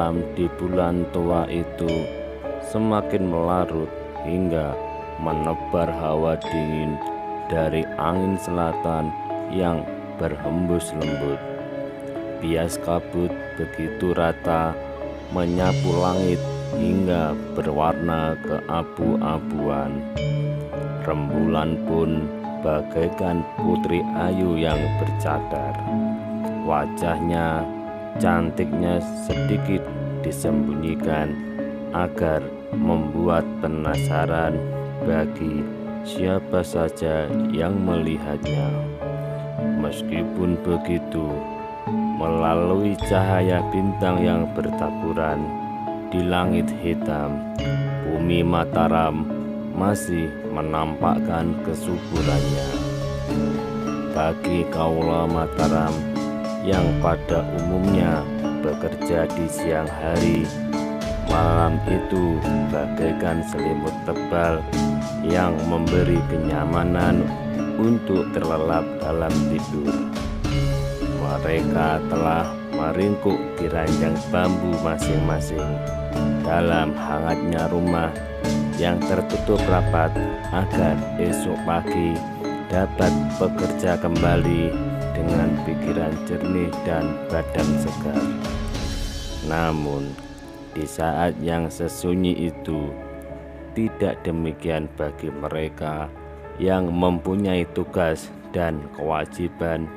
malam di bulan tua itu semakin melarut hingga menebar hawa dingin dari angin selatan yang berhembus lembut. Bias kabut begitu rata menyapu langit hingga berwarna keabu-abuan. Rembulan pun bagaikan putri ayu yang bercadar. Wajahnya, cantiknya sedikit disembunyikan agar membuat penasaran bagi siapa saja yang melihatnya. Meskipun begitu, melalui cahaya bintang yang bertaburan di langit hitam, bumi Mataram masih menampakkan kesuburannya. Bagi kaula Mataram yang pada umumnya bekerja di siang hari, malam itu bagaikan selimut tebal yang memberi kenyamanan untuk terlelap dalam tidur. Mereka telah meringkuk di ranjang bambu masing-masing dalam hangatnya rumah yang tertutup rapat agar esok pagi dapat bekerja kembali dengan pikiran jernih dan badan segar. Namun, di saat yang sesunyi itu, tidak demikian bagi mereka yang mempunyai tugas dan kewajiban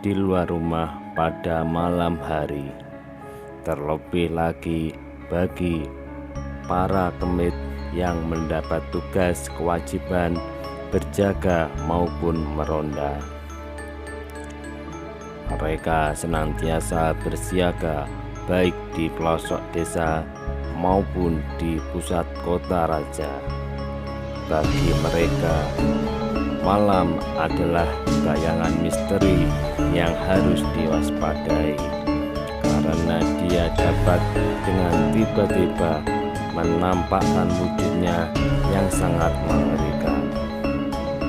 di luar rumah pada malam hari. Terlebih lagi bagi para kemit yang mendapat tugas kewajiban berjaga maupun meronda. Mereka senantiasa bersiaga baik di pelosok desa maupun di pusat kota raja. Bagi mereka, malam adalah bayangan misteri yang harus diwaspadai, karena dia dapat dengan tiba-tiba menampakkan wujudnya yang sangat mengerikan.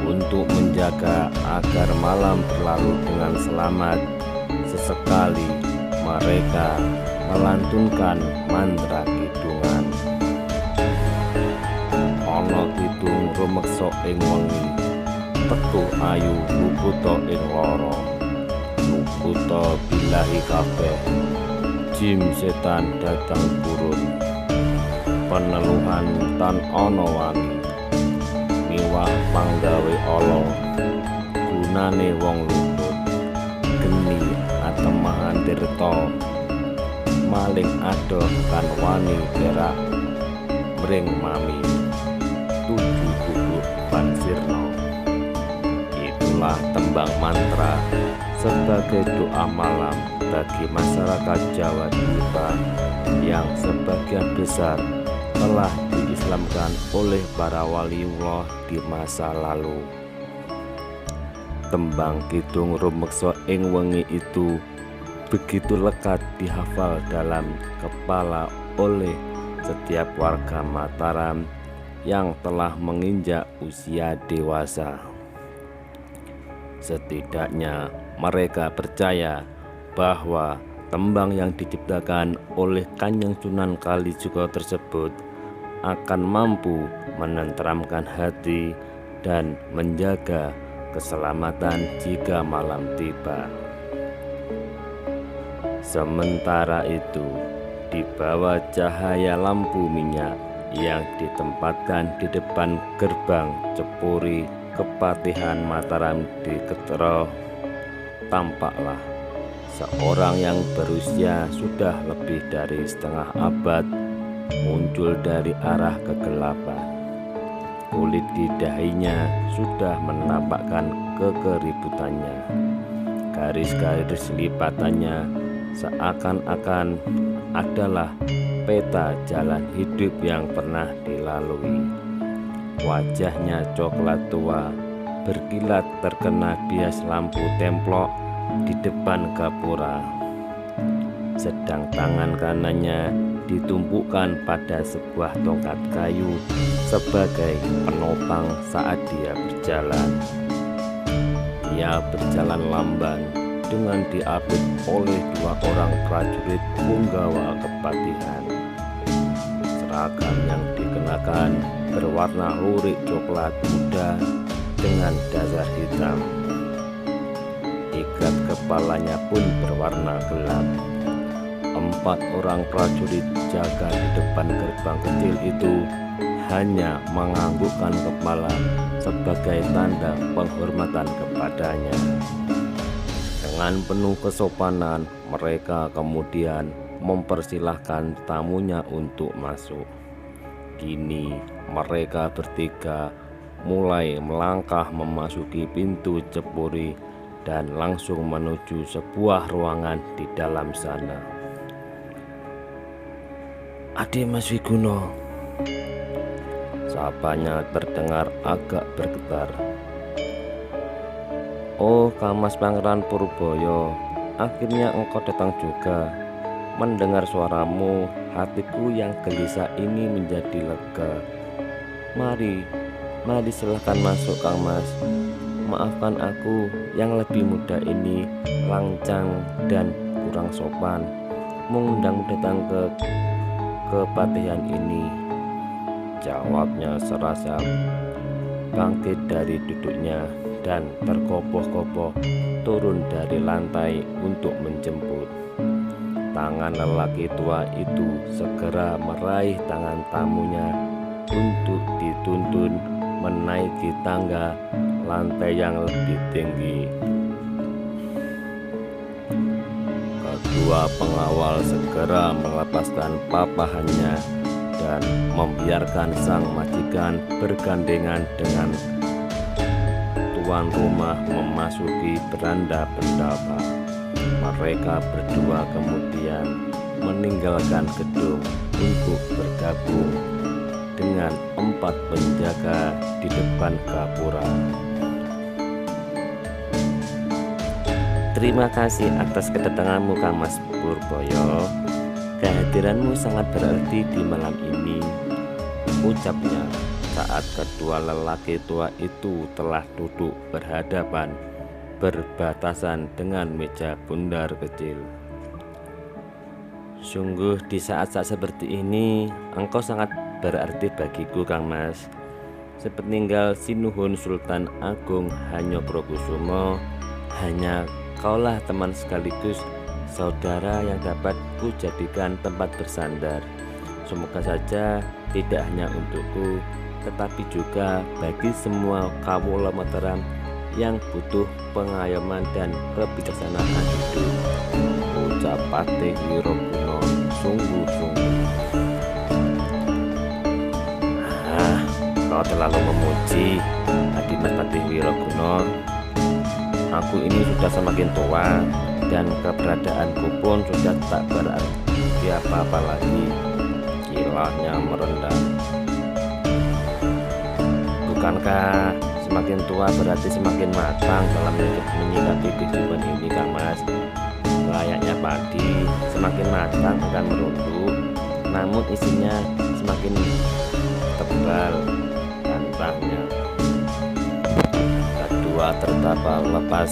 Untuk menjaga agar malam berlalu dengan selamat, sesekali mereka melantunkan mantra kidungan. Ana kidung rumeksa ing wengi, tetu ayu luputa ing lara. Luputa bilahi kabeh, jim setan datang turun. Peneluhan tan ana wangi, miwah panggawe ala, gunane wong luput. Geni atemahan tirta, maling adoh kan wani perak, mring mami, tujuh bubuk pansirno. Itulah tembang mantra sebagai doa malam bagi masyarakat Jawa Dipa yang sebagian besar telah diislamkan oleh para waliullah di masa lalu. Tembang kidung rumeksa ing wengi itu begitu lekat dihafal dalam kepala oleh setiap warga Mataram yang telah menginjak usia dewasa. Setidaknya mereka percaya bahwa tembang yang diciptakan oleh Kanjeng Sunan Kalijaga tersebut akan mampu menenteramkan hati dan menjaga keselamatan jika malam tiba. Sementara itu, di bawah cahaya lampu minyak yang ditempatkan di depan gerbang Cepuri Kepatihan Mataram di Ketero, tampaklah seorang yang berusia sudah lebih dari setengah abad muncul dari arah kegelapan. Kulit di dahinya sudah menampakkan kekeributannya. Garis-garis lipatannya seakan-akan adalah peta jalan hidup yang pernah dilalui. Wajahnya coklat tua, berkilat terkena bias lampu templok di depan gapura. Sedang tangan kanannya ditumpukkan pada sebuah tongkat kayu sebagai penopang saat dia berjalan. Dia berjalan lamban dengan diapit oleh 2 orang prajurit punggawa kepatihan. Seragam yang dikenakan berwarna lurik coklat muda dengan dasar hitam. Ikat kepalanya pun berwarna gelap. 4 orang prajurit jaga di depan gerbang kecil itu hanya menganggukkan kepala sebagai tanda penghormatan kepadanya. Dengan penuh kesopanan, mereka kemudian mempersilahkan tamunya untuk masuk. Kini mereka bertiga mulai melangkah memasuki pintu cepuri dan langsung menuju sebuah ruangan di dalam sana. "Ade Mas Wiguno," sapanya terdengar agak bergetar. "Oh, Kang Mas Pangeran Purboyo, akhirnya engkau datang juga. Mendengar suaramu, hatiku yang gelisah ini menjadi lega. Mari silahkan masuk Kang Mas. Maafkan aku yang lebih muda ini lancang dan kurang sopan mengundang datang ke kepatihan ini," jawabnya serasa bangkit dari duduknya dan terkopoh-kopoh turun dari lantai untuk menjemput. Tangan lelaki tua itu segera meraih tangan tamunya untuk dituntun menaiki tangga lantai yang lebih tinggi. Kedua pengawal segera melepaskan papahannya dan membiarkan sang majikan bergandengan dengan tuan rumah memasuki beranda pendapa. Mereka berdua kemudian meninggalkan gedung untuk bergabung dengan 4 penjaga di depan gapura. "Terima kasih atas kedatanganmu Kang Mas Purboyo. Kehadiranmu sangat berarti di malam ini," ucapnya saat kedua lelaki tua itu telah duduk berhadapan berbatasan dengan meja bundar kecil. "Sungguh di saat-saat seperti ini engkau sangat berarti bagiku Kang Mas. Sepeninggal Sinuhun Sultan Agung Hanyokrokusumo, hanya kaulah teman sekaligus saudara yang dapat kujadikan tempat bersandar. Semoga saja tidak hanya untukku, tetapi juga bagi semua kawula Mataram yang butuh pengayoman dan kebijaksanaan hidup," ucap Patih Wirokuno sungguh-sungguh. "Kau terlalu memuji, Adimas Patih Wirokuno. Aku ini sudah semakin tua dan keberadaanku pun sudah tak berarti apa-apa lagi," kilahnya merendam. "Bukankah semakin tua berarti semakin matang dalam menyikapi kehidupan ini Kang Mas? Layaknya padi, semakin matang akan merunduk, namun isinya semakin tebal," tantangnya. Kedua tertapa lepas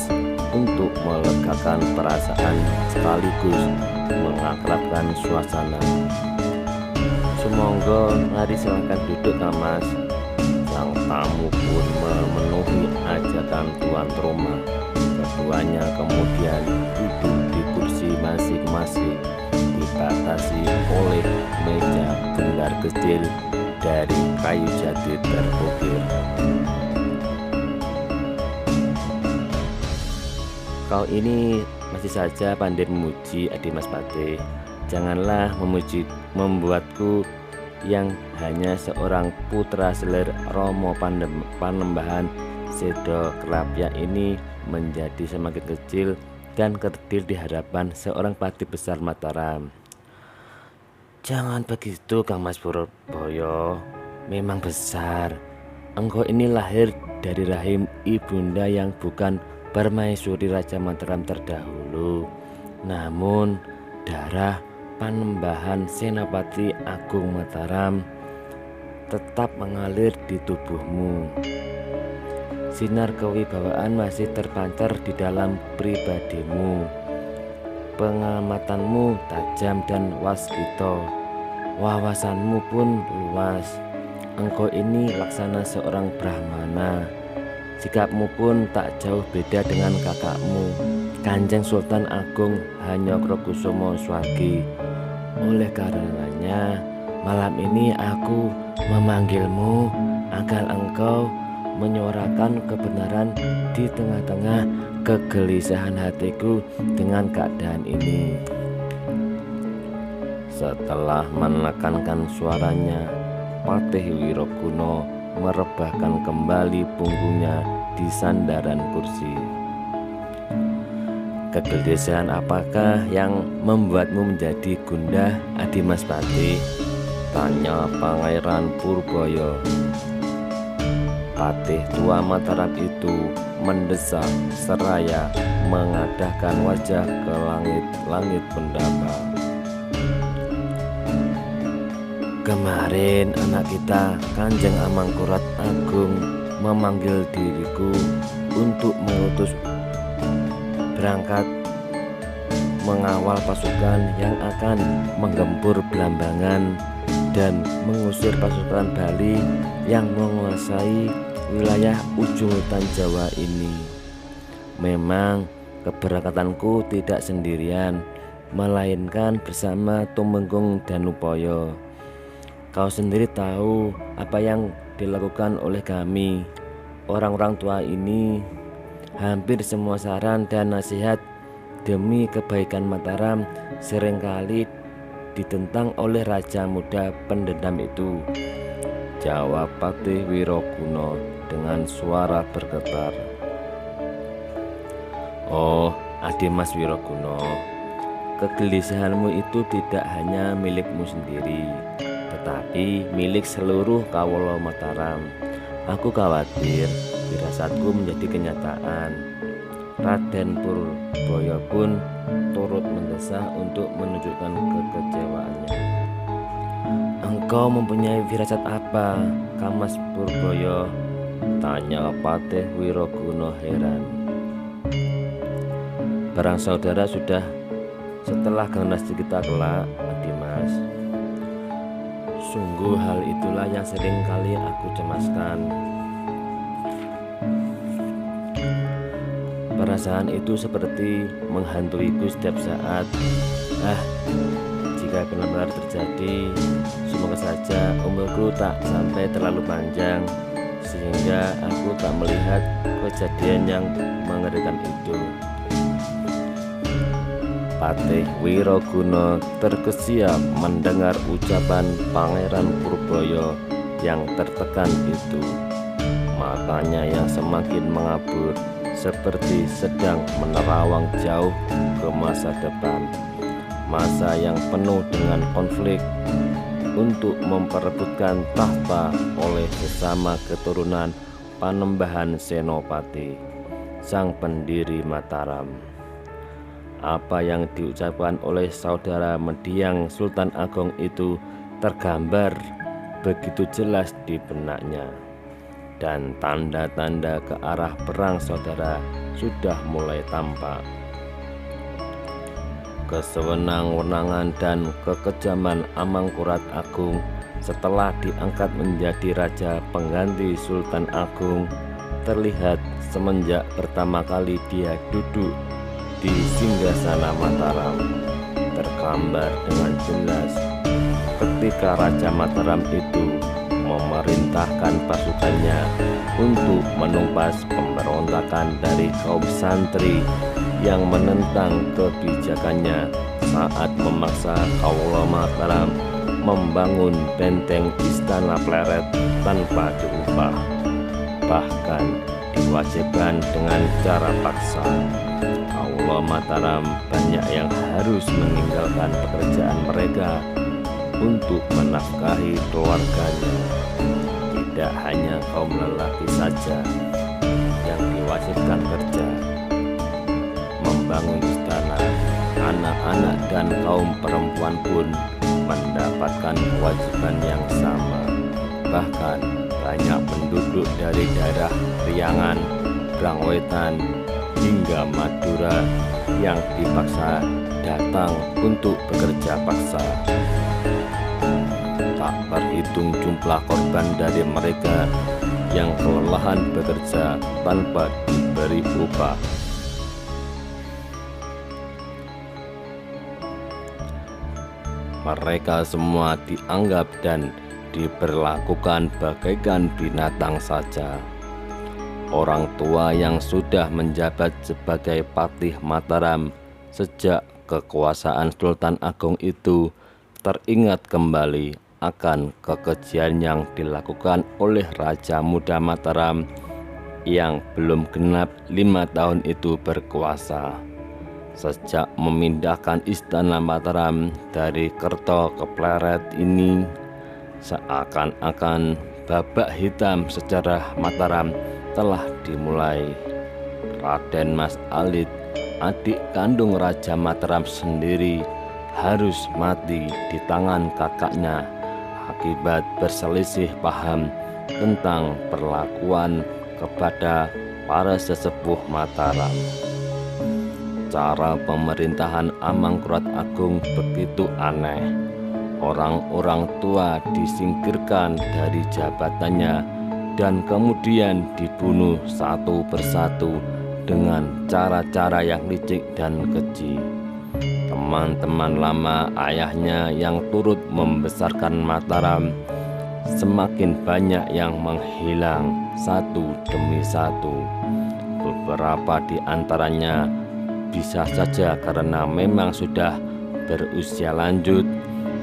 untuk melegakan perasaan sekaligus mengakrabkan suasana. "Sumangga, mari silahkan duduk Kang Mas." Sang tamu pun memenuhi ajakan tuan rumah. Keduanya kemudian duduk di kursi masing-masing, dibatasi oleh meja bundar kecil dari kayu jati terukir. "Kau ini masih saja pandai memuji, Adimas Patih. Janganlah membuatku yang hanya seorang putra selir Romo Panembahan Sedo Kelapya ini menjadi semakin kecil dan kerdil di hadapan seorang patih besar Mataram." "Jangan begitu Kang Mas Purboyo, memang besar. Engkau ini lahir dari rahim ibunda yang bukan permaisuri Raja Mataram terdahulu, namun darah Panembahan Senopati Agung Mataram tetap mengalir di tubuhmu. Sinar kewibawaan masih terpancar di dalam pribadimu. Pengamatanmu tajam dan waskito. Wawasanmu pun luas. Engkau ini laksana seorang Brahmana. Sikapmu pun tak jauh beda dengan kakakmu, Kanjeng Sultan Agung Hanyokrokusumo Swagi. Oleh karenanya, malam ini aku memanggilmu agar engkau menyuarakan kebenaran di tengah-tengah kegelisahan hatiku dengan keadaan ini. Setelah menekankan suaranya, Patih Wirokuno merebahkan kembali punggungnya di sandaran kursi. Kegelisahan apakah yang membuatmu menjadi gundah, Adimas Patih? Tanya Pangeran Purbaya. Patih tua Mataram itu mendesak seraya mengadahkan wajah ke langit-langit pendamba. Kemarin anak kita Kanjeng Amangkurat Agung memanggil diriku untuk mengutus berangkat mengawal pasukan yang akan menggempur Blambangan dan mengusir pasukan Bali yang menguasai wilayah ujung hutan Jawa ini. Memang keberangkatanku tidak sendirian, melainkan bersama Tumenggung Danupaya. Kau sendiri tahu apa yang dilakukan oleh kami, orang-orang tua ini. Hampir semua saran dan nasihat demi kebaikan Mataram seringkali ditentang oleh raja muda pendendam itu, jawab Patih Wirokuno dengan suara bergetar. Oh, Adimas Wirokuno, kegelisahanmu itu tidak hanya milikmu sendiri, tetapi milik seluruh kawula Mataram. Aku khawatir firasatku menjadi kenyataan. Raden Purbaya pun turut mendesak untuk menunjukkan kekecewaannya. Engkau mempunyai firasat apa, Kamas Purbaya? Tanya Patih Wirokuno heran. Barang saudara sudah setelah generasi kita kelak, Adimas. Sungguh hal itulah yang sering kali aku cemaskan. Perasaan itu seperti menghantuiku setiap saat. Jika benar-benar terjadi, semoga saja umurku tak sampai terlalu panjang sehingga aku tak melihat kejadian yang mengerikan itu. Patih Wirokuno terkesiap mendengar ucapan Pangeran Purbaya yang tertekan itu. Matanya yang semakin mengabur seperti sedang menerawang jauh ke masa depan, masa yang penuh dengan konflik untuk memperebutkan tahta oleh sesama keturunan Panembahan Senopati, sang pendiri Mataram. Apa yang diucapkan oleh saudara mendiang Sultan Agung itu tergambar begitu jelas di benaknya, dan tanda-tanda ke arah perang saudara sudah mulai tampak. Kesewenang-wenangan dan kekejaman Amangkurat Agung setelah diangkat menjadi raja pengganti Sultan Agung terlihat semenjak pertama kali dia duduk di singgasana Mataram. Tergambar dengan jelas ketika Raja Mataram itu memerintahkan pasukannya untuk menumpas pemberontakan dari kaum santri yang menentang kebijakannya saat memaksa kawula Mataram membangun benteng Istana Pleret tanpa diupah, bahkan diwajibkan dengan cara paksa. Kawula Mataram banyak yang harus meninggalkan pekerjaan mereka untuk menafkahi keluarganya. Tidak hanya kaum lelaki saja yang diwajibkan kerja membangun istana, anak-anak dan kaum perempuan pun mendapatkan kewajiban yang sama. Bahkan banyak penduduk dari daerah Priangan, Brangwetan, hingga Madura yang dipaksa datang untuk bekerja paksa. Tak terhitung jumlah korban dari mereka yang kelelahan bekerja tanpa diberi upah. Mereka semua dianggap dan diperlakukan bagaikan binatang saja. Orang tua yang sudah menjabat sebagai Patih Mataram sejak kekuasaan Sultan Agung itu teringat kembali akan kekejian yang dilakukan oleh Raja Muda Mataram yang belum genap 5 tahun itu berkuasa. Sejak memindahkan istana Mataram dari Kerto ke Pleret ini, seakan-akan babak hitam sejarah Mataram telah dimulai. Raden Mas Alit, adik kandung Raja Mataram sendiri, harus mati di tangan kakaknya akibat berselisih paham tentang perlakuan kepada para sesepuh Mataram. Cara pemerintahan Amangkurat Agung begitu aneh. Orang-orang tua disingkirkan dari jabatannya dan kemudian dibunuh satu persatu dengan cara-cara yang licik dan keji. Teman-teman lama ayahnya yang turut membesarkan Mataram semakin banyak yang menghilang satu demi satu. Beberapa di antaranya bisa saja karena memang sudah berusia lanjut,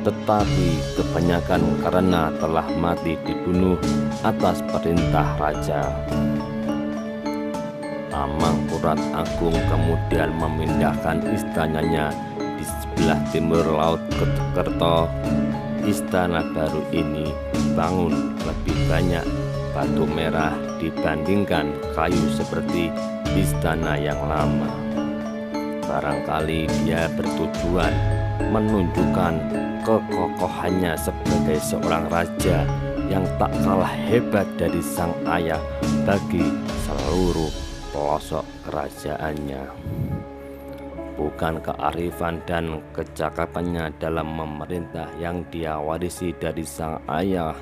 tetapi kebanyakan karena telah mati dibunuh atas perintah raja. Amangkurat Agung kemudian memindahkan istananya di sebelah timur laut ke Kerto. Istana baru ini dibangun lebih banyak batu merah dibandingkan kayu seperti istana yang lama. Barangkali dia bertujuan menunjukkan kekokohannya sebagai seorang raja yang tak kalah hebat dari sang ayah bagi seluruh pelosok kerajaannya. Bukan kearifan dan kecakapannya dalam memerintah yang dia warisi dari sang ayah,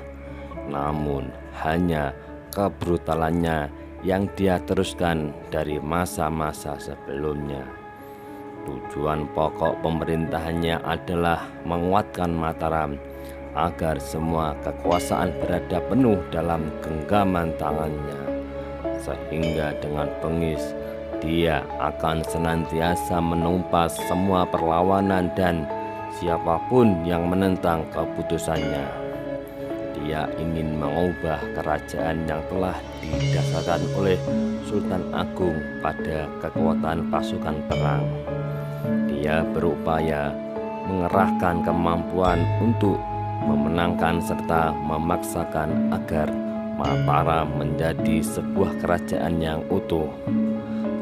namun hanya kebrutalannya yang dia teruskan dari masa-masa sebelumnya. Tujuan pokok pemerintahannya adalah menguatkan Mataram agar semua kekuasaan berada penuh dalam genggaman tangannya, sehingga dengan bengis dia akan senantiasa menumpas semua perlawanan dan siapapun yang menentang keputusannya. Dia ingin mengubah kerajaan yang telah didasarkan oleh Sultan Agung pada kekuatan pasukan perang. Dia berupaya mengerahkan kemampuan untuk memenangkan serta memaksakan agar Mataram menjadi sebuah kerajaan yang utuh,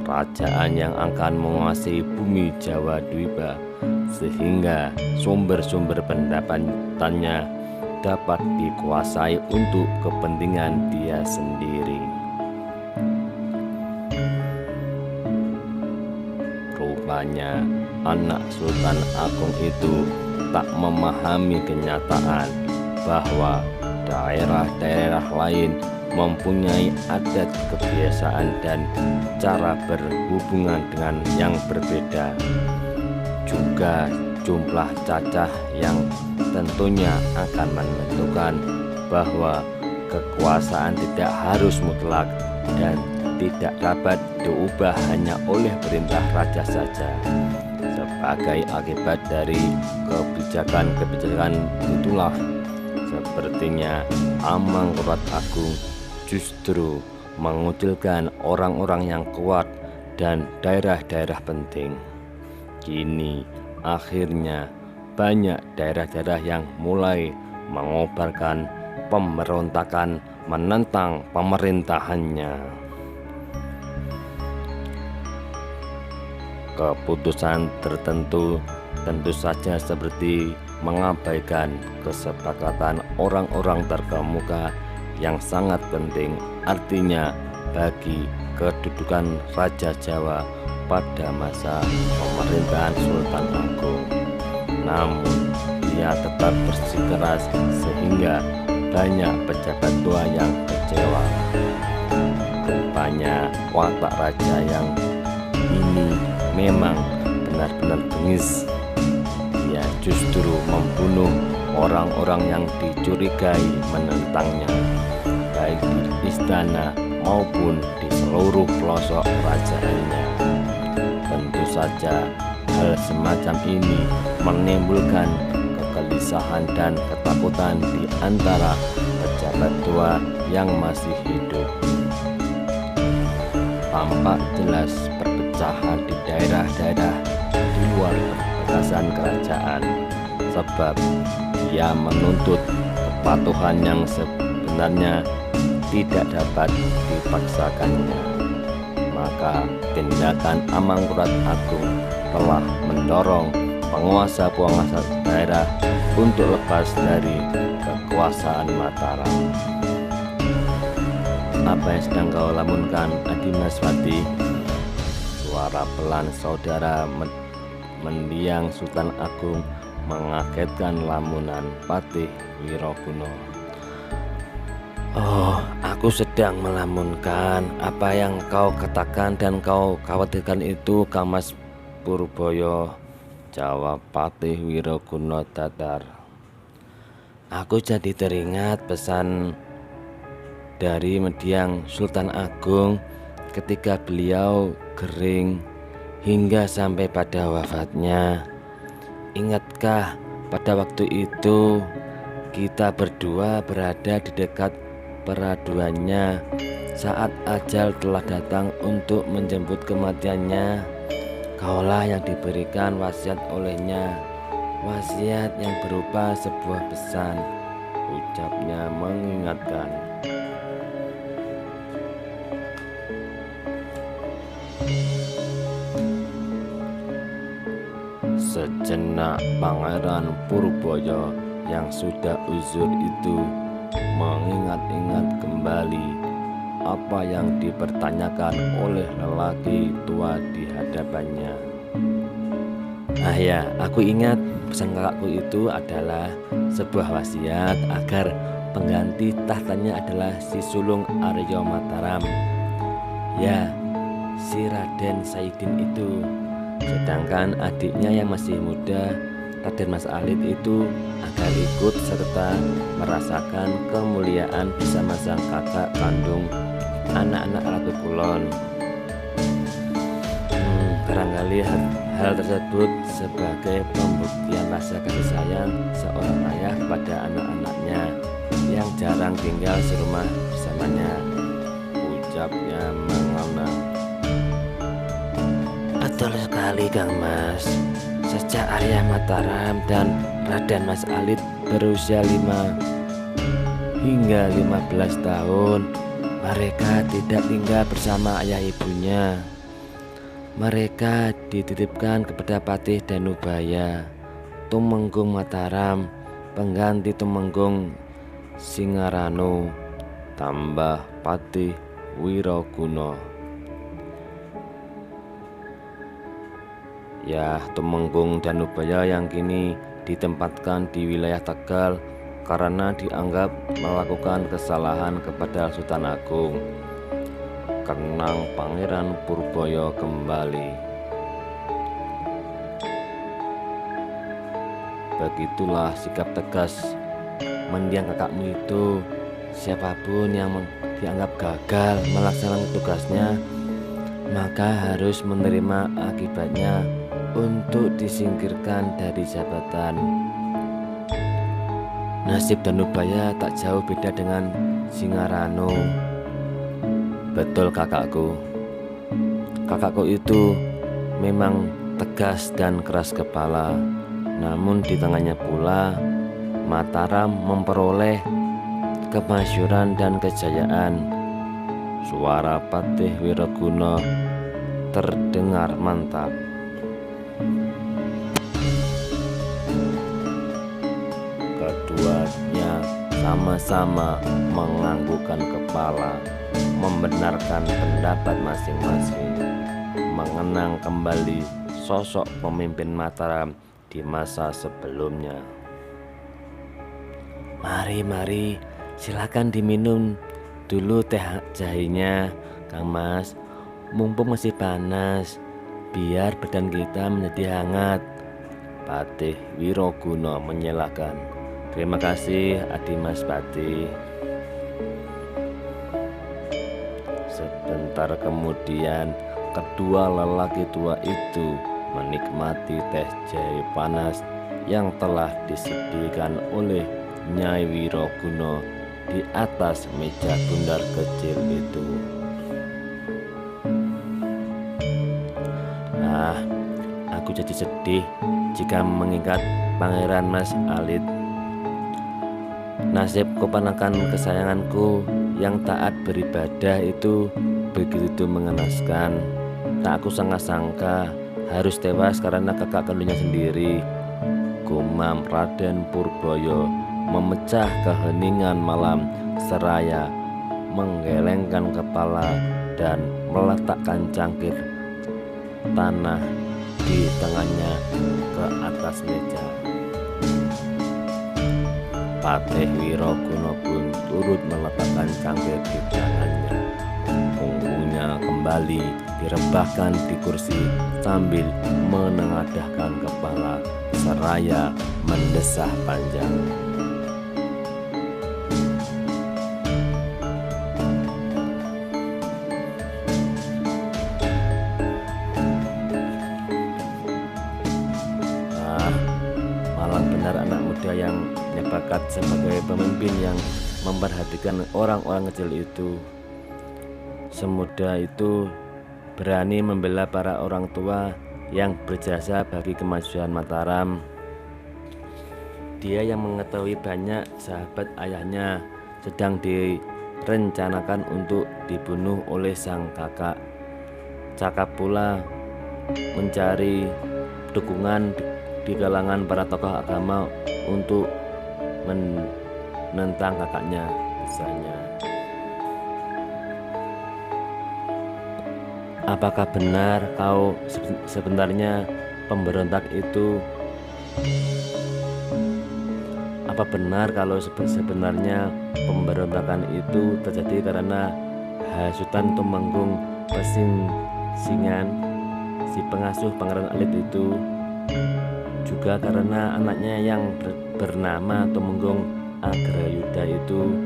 kerajaan yang akan menguasai bumi Jawa Dwipa, sehingga sumber-sumber pendapatannya dapat dikuasai untuk kepentingan dia sendiri. Rupanya anak Sultan Agung itu tak memahami kenyataan bahwa daerah-daerah lain mempunyai adat kebiasaan dan cara berhubungan dengan yang berbeda. Juga jumlah cacah yang tentunya akan menentukan bahwa kekuasaan tidak harus mutlak dan tidak dapat diubah hanya oleh perintah raja saja. Sebagai akibat dari kebijakan-kebijakan itulah sepertinya Amangkurat Agung justru mengucilkan orang-orang yang kuat dan daerah-daerah penting. Kini akhirnya banyak daerah-daerah yang mulai mengobarkan pemberontakan menentang pemerintahannya. Keputusan tertentu tentu saja seperti mengabaikan kesepakatan orang-orang terkemuka yang sangat penting, artinya bagi kedudukan Raja Jawa pada masa pemerintahan Sultan Agung. Namun ia tetap bersikeras sehingga banyak pejabat tua yang kecewa. Rupanya watak raja yang ini memang benar-benar bengis. Dia justru membunuh orang-orang yang dicurigai menentangnya, baik di istana maupun di seluruh pelosok kerajaannya. Tentu saja hal semacam ini menimbulkan kegelisahan dan ketakutan di antara pejabat tua yang masih hidup. Tampak jelas perpecahan di daerah-daerah di luar perbatasan kerajaan, sebab ia menuntut kepatuhan yang sebenarnya tidak dapat dipaksakannya. Maka tindakan Amangkurat Agung telah mendorong penguasa-penguasa daerah untuk lepas dari kekuasaan Mataram. Apa yang sedang kau lamunkan, Adimaswati? Suara pelan saudara mendiang Sultan Agung mengagetkan lamunan Patih Wirokuno. Oh, aku sedang melamunkan apa yang kau katakan dan kau khawatirkan itu, Kamas Purboyo, jawab Patih Wirokuno datar. Aku jadi teringat pesan dari mendiang Sultan Agung ketika beliau kering hingga sampai pada wafatnya. Ingatkah pada waktu itu kita berdua berada di dekat peraduannya saat ajal telah datang untuk menjemput kematiannya? Kaulah yang diberikan wasiat olehnya, wasiat yang berupa sebuah pesan, ucapnya mengingatkan. Sejenak Pangeran Purboyo yang sudah uzur itu mengingat-ingat kembali apa yang dipertanyakan oleh lelaki tua di hadapannya. Ah ya, aku ingat pesan kakakku itu adalah sebuah wasiat agar pengganti tahtanya adalah si sulung Arya Mataram. Ya, si Raden Saidin itu. Sedangkan adiknya yang masih muda, Raden Mas Alit itu agar ikut serta merasakan kemuliaan bersama sang kakak kandung anak-anak Ratu Kulon. Barangkali hal tersebut sebagai pembuktian rasa kasih sayang seorang ayah kepada anak-anaknya yang jarang tinggal serumah bersamanya, ucapnya mengena. Betul sekali, Kang Mas. Sejak Arya Mataram dan Raden Mas Alit berusia 5 hingga 15 tahun, mereka tidak tinggal bersama ayah ibunya. Mereka dititipkan kepada Patih Danubaya, Tumenggung Mataram, pengganti Tumenggung Singarano, tambah Patih Wirokuno. Ya, Tumenggung Danubaya yang kini ditempatkan di wilayah Tegal karena dianggap melakukan kesalahan kepada Sultan Agung. Kenang Pangeran Purboyo kembali. Begitulah sikap tegas mendiang kakakmu itu. Siapapun yang dianggap gagal melaksanakan tugasnya, maka harus menerima akibatnya untuk disingkirkan dari jabatan. Nasib Danubaya tak jauh beda dengan Singarano. Betul kakakku. Kakakku itu memang tegas dan keras kepala. Namun di tengahnya pula Mataram memperoleh kemasyhuran dan kejayaan. Suara Patih Wirokuno terdengar mantap. Keduanya sama-sama menganggukkan kepala, membenarkan pendapat masing-masing, mengenang kembali sosok pemimpin Mataram di masa sebelumnya. Mari, silakan diminum dulu teh jahenya, Kang Mas. Mumpung masih panas, biar badan kita menjadi hangat. Patih Wiroguna menyilahkan. Terima kasih Adi Mas Patih. Sebentar kemudian kedua lelaki tua itu menikmati teh jahe panas yang telah disediakan oleh Nyai Wiroguna di atas meja bundar kecil itu. Aku jadi sedih jika mengingat Pangeran Mas Alit. Nasib keponakan kesayanganku yang taat beribadah itu begitu mengenaskan. Tak aku sangka-sangka harus tewas karena kakak kandungnya sendiri. Gumam Raden Purbaya memecah keheningan malam seraya menggelengkan kepala dan meletakkan cangkir tanah di tangannya ke atas meja. Patih Wiroguna pun turut meletakkan cangkir di tangannya. Punggungnya kembali direbahkan di kursi sambil menengadahkan kepala seraya mendesah panjang. Benar anak muda yang punya bakat sebagai pemimpin yang memperhatikan orang-orang kecil itu. Semudah itu berani membela para orang tua yang berjasa bagi kemajuan Mataram. Dia yang mengetahui banyak sahabat ayahnya sedang direncanakan untuk dibunuh oleh sang kakak. Cakap pula mencari dukungan di kalangan para tokoh agama untuk menentang kakaknya misalnya. Apakah benar kau sebenarnya pemberontak itu? Apa benar kalau sebenarnya pemberontakan itu terjadi karena hasutan Tumenggung Pesingsingan, si pengasuh Pangeran Alit itu, juga karena anaknya yang bernama Tumenggung Agrayuda itu?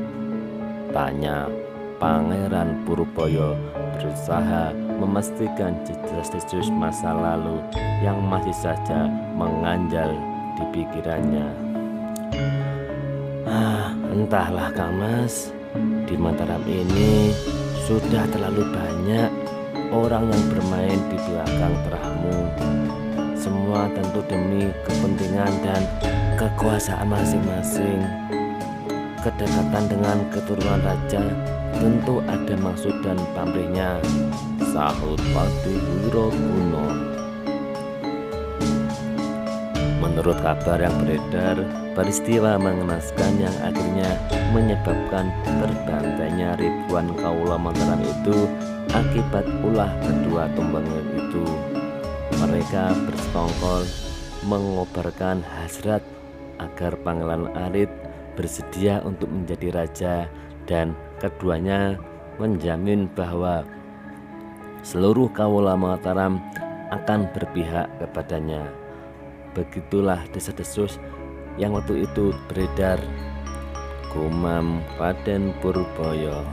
Tanya Pangeran Purbaya berusaha memastikan jejak-jejak masa lalu yang masih saja mengganjal di pikirannya. Entahlah Kang Mas, di Mataram ini sudah terlalu banyak orang yang bermain di belakang terahmu. Semua tentu demi kepentingan dan kekuasaan masing-masing. Kedekatan dengan keturunan raja tentu ada maksud dan pamrihnya, sahut Patih Wiroguna. Menurut kabar yang beredar, peristiwa mengenaskan yang akhirnya menyebabkan terbantainya ribuan kaula Mataram itu akibat ulah kedua Tumenggung itu. Mereka bersekongkol mengobarkan hasrat agar Pangeran Alit bersedia untuk menjadi raja, dan keduanya menjamin bahwa seluruh kaula Mataram akan berpihak kepadanya. Begitulah desas-desus yang waktu itu beredar, gumam Raden Purbaya.